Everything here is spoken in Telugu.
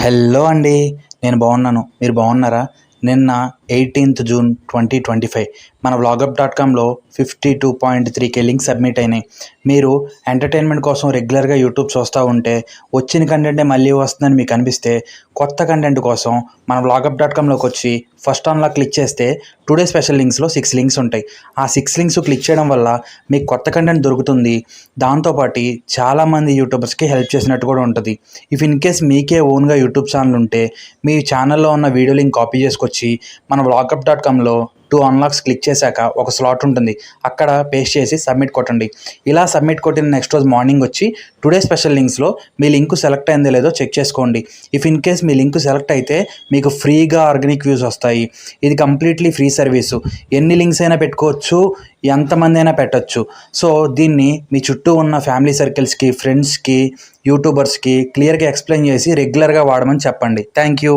హలో అండి. నేను బాగున్నాను. మీరు బాగున్నారా? నిన్న 18th జూన్ 2025 మన vlogup.comలో 52.3K లింక్స్ సబ్మిట్ అయినాయి. మీరు ఎంటర్టైన్మెంట్ కోసం రెగ్యులర్గా యూట్యూబ్ చూస్తూ ఉంటే వచ్చిన కంటెంటే మళ్ళీ వస్తుందని మీకు అనిపిస్తే కొత్త కంటెంట్ కోసం మన vlogup.comలోకి వచ్చి ఫస్ట్ ఆన్లా క్లిక్ చేస్తే టుడే స్పెషల్ లింక్స్లో 6 లింక్స్ ఉంటాయి. ఆ 6 లింక్స్ క్లిక్ చేయడం వల్ల మీకు కొత్త కంటెంట్ దొరుకుతుంది. దాంతోపాటు చాలామంది యూట్యూబర్స్కి హెల్ప్ చేసినట్టు కూడా ఉంటుంది. ఇఫ్ ఇన్ కేస్ మీకే ఓన్గా యూట్యూబ్ ఛానల్ ఉంటే మీ ఛానల్లో ఉన్న వీడియో లింక్ కాపీ చేసుకొచ్చి మన vlogup.comలో 2 అన్లాక్స్ క్లిక్ చేశాక ఒక స్లాట్ ఉంటుంది, అక్కడ పేస్ట్ చేసి సబ్మిట్ కొట్టండి. ఇలా సబ్మిట్ కొట్టిన నెక్స్ట్ రోజు మార్నింగ్ వచ్చి టుడే స్పెషల్ లింక్స్లో మీ లింక్ సెలెక్ట్ అయిందో లేదో చెక్ చేసుకోండి. If in case me link select అయితే మీకు ఫ్రీగా ఆర్గానిక్ వ్యూస్ వస్తాయి. ఇది కంప్లీట్లీ ఫ్రీ సర్వీసు. ఎన్ని లింక్స్ అయినా పెట్టుకోవచ్చు, ఎంతమంది అయినా పెట్టచ్చు. సో దీన్ని మీ చుట్టూ ఉన్న ఫ్యామిలీ సర్కిల్స్కి, ఫ్రెండ్స్కి, యూట్యూబర్స్కి క్లియర్గా ఎక్స్ప్లెయిన్ చేసి రెగ్యులర్గా వాడమని చెప్పండి. Thank you.